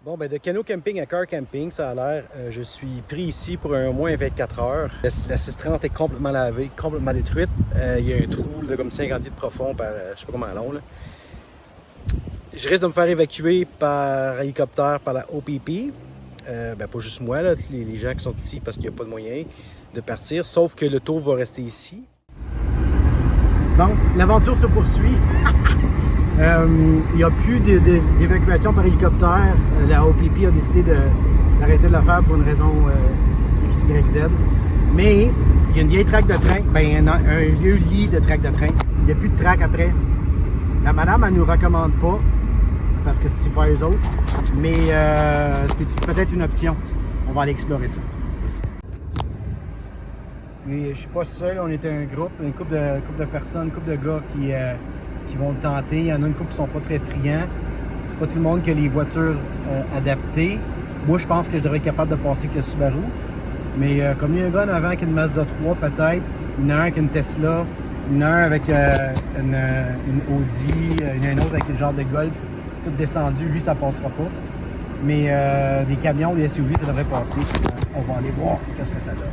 Bon, ben de canot camping à car camping, ça a l'air. Je suis pris ici pour au moins 24 heures. La 630 est complètement lavée, complètement détruite. Il y a un trou de comme 50 litres profond par je sais pas comment long. Là. Je risque de me faire évacuer par hélicoptère par la OPP. Pas juste moi, là, les gens qui sont ici parce qu'il n'y a pas de moyen de partir, sauf que le tour va rester ici. Donc, l'aventure se poursuit. Il n'y a plus d'évacuation par hélicoptère. La OPP a décidé d'arrêter de le faire pour une raison X, Y, Z. Mais il y a une vieille traque de train, un vieux lit de traque de train. Il n'y a plus de traque après. La madame, elle ne nous recommande pas, parce que c'est pas eux autres, mais c'est peut-être une option. On va aller explorer ça. Mais je suis pas seul, on est un groupe, une couple de personnes, une couple de gars qui vont le tenter. Il y en a une couple qui sont pas très friands. C'est pas tout le monde qui a les voitures adaptées. Moi, je pense que je devrais être capable de passer avec le Subaru. Mais comme il y a un gars en avant qui a une Mazda 3 peut-être, il y en a un qui a une Tesla, il y en a un avec une Audi, il y en a un autre avec une genre de Golf, tout descendu. Lui, ça passera pas. Mais des camions, des SUV, ça devrait passer. On va aller voir qu'est-ce que ça donne.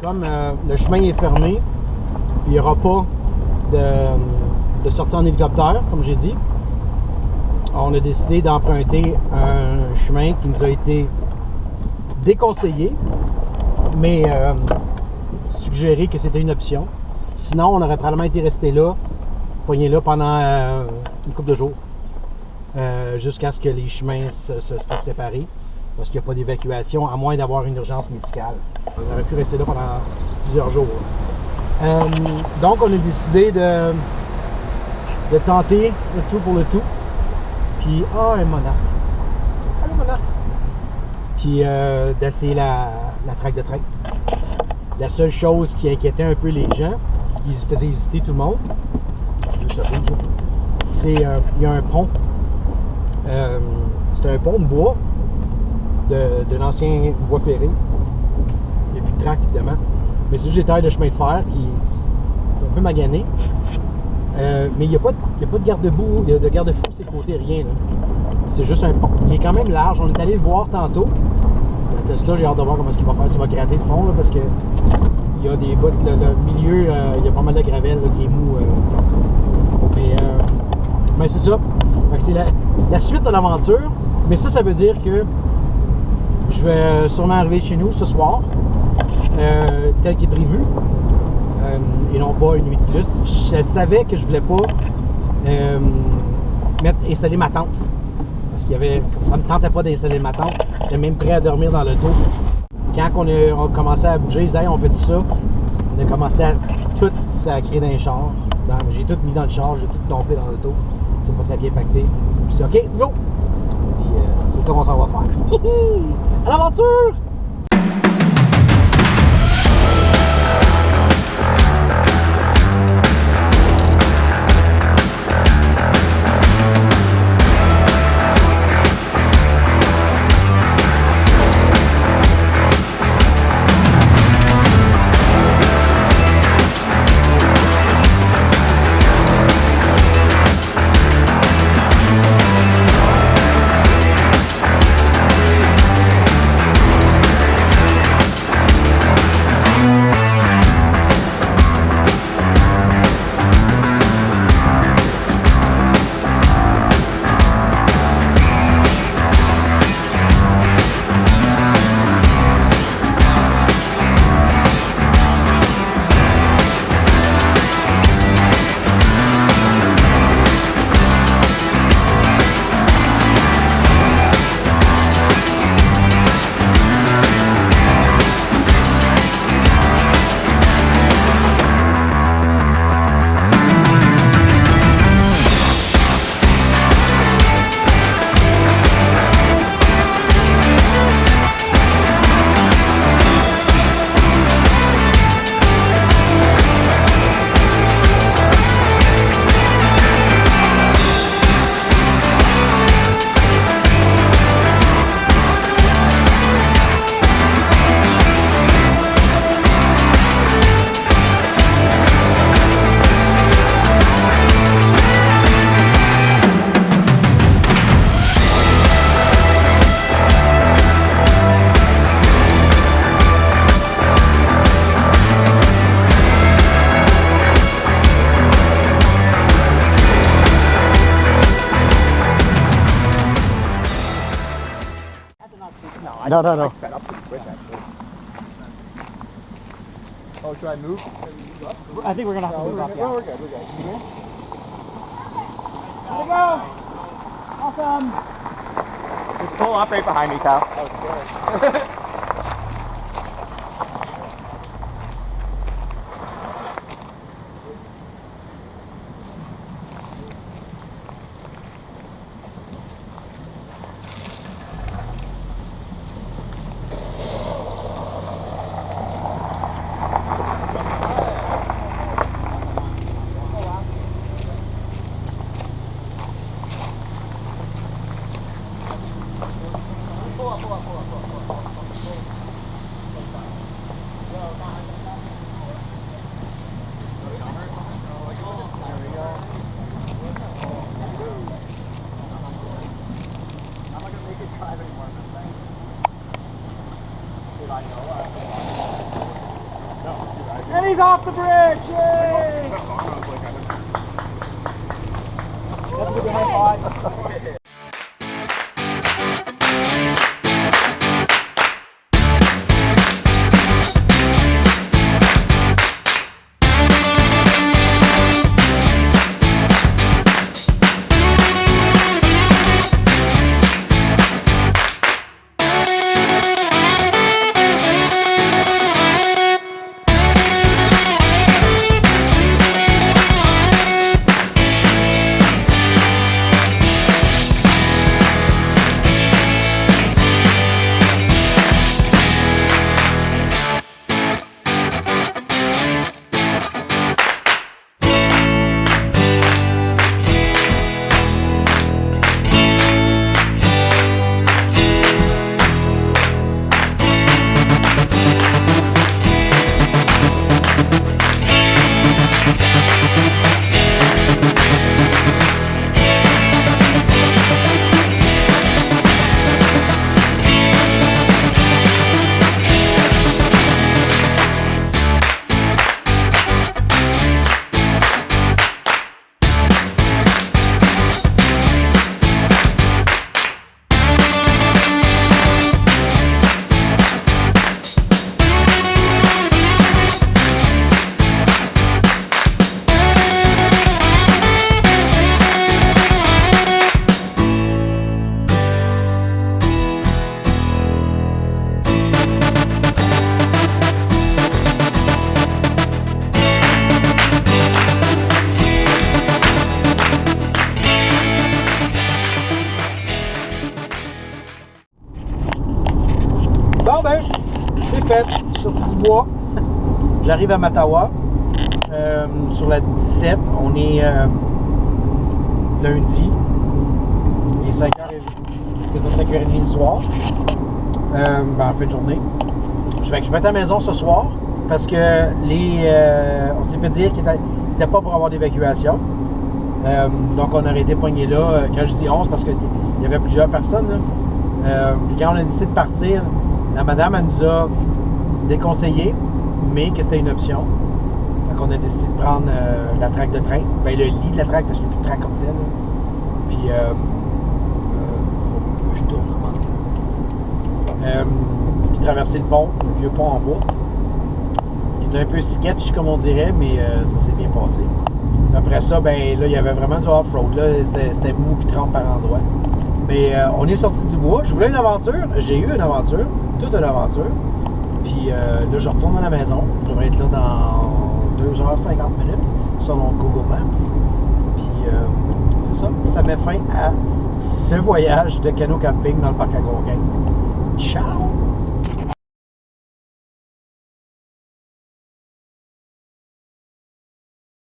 Comme le chemin est fermé, il n'y aura pas de sortie en hélicoptère, comme j'ai dit, on a décidé d'emprunter un chemin qui nous a été déconseillé, mais suggéré que c'était une option. Sinon, on aurait probablement été resté là, pogné là pendant une couple de jours, jusqu'à ce que les chemins se fassent réparer. Parce qu'il n'y a pas d'évacuation, à moins d'avoir une urgence médicale. On aurait pu rester là pendant plusieurs jours. Donc, on a décidé de tenter le tout pour le tout. Puis, un monarque. Allô, monarque! Puis, d'essayer la traque de train. La seule chose qui inquiétait un peu les gens, qui faisait hésiter tout le monde, c'est il y a un pont. C'est un pont de bois. De l'ancien voie ferrée. Il n'y a plus de track, évidemment. Mais c'est juste des tailles de chemin de fer qui sont un peu maganées. Mais il n'y a pas de garde-boue, de garde-fou sur ses côtés, rien. C'est juste un pont. Il est quand même large. On est allé le voir tantôt. La Tesla, j'ai hâte de voir comment il va faire. S'il va gratter le fond, là, parce que il y a des bouts, le milieu, il y a pas mal de gravel là, qui est mou. Mais c'est ça. C'est la suite de l'aventure. Mais ça veut dire que je vais sûrement arriver chez nous ce soir, tel qu'il est prévu, et non pas une nuit de plus. Je savais que je voulais pas installer ma tente, parce qu'il y avait, comme ça ne me tentait pas d'installer ma tente. J'étais même prêt à dormir dans l'auto. Quand on a commencé à bouger, ils disaient, hey, on fait tout ça. On a commencé à tout sacrer dans les chars. J'ai tout mis dans le char, j'ai tout tombé dans l'auto. C'est pas très bien pacté. Puis c'est OK, let's go! Puis c'est ça qu'on s'en va faire. À l'aventure! No, no, I no. sped up pretty quick, actually. Oh, should I move? I think we're gonna have to No, move up. we're Yeah. good, we're good. There we go. Awesome. Just pull up right behind me, Kyle. Oh, scared. And he's off the bridge! Yay! That's a good high five. Bon ben, c'est fait. Je suis sorti du bois. J'arrive à Mattawa. Sur la 17, on est lundi. Il est 5h30 le soir. En fin de journée. Je vais être à la maison ce soir parce que on s'est fait dire qu'il n'était pas pour avoir d'évacuation. Donc on aurait été poigné là. Quand je dis 11, parce qu'il y avait plusieurs personnes. Là. Puis quand on a décidé de partir, la madame, elle nous a déconseillé, mais que c'était une option. Donc on a décidé de prendre la traque de train. Ben le lit de la traque, parce qu'il n'y a plus de traque comme telle. Puis je tourne puis traverser le pont, le vieux pont en bois. Qui est un peu sketch comme on dirait, mais ça s'est bien passé. Après ça, ben là, il y avait vraiment du off-road. Là, c'était mou et trempe par endroits. Mais on est sorti du bois. Je voulais une aventure. J'ai eu une aventure. Toute une aventure. Puis là, je retourne à la maison. Je devrais être là dans 2h50 minutes selon Google Maps. Puis c'est ça. Ça met fin à ce voyage de canot camping dans le parc Algonquin. Ciao!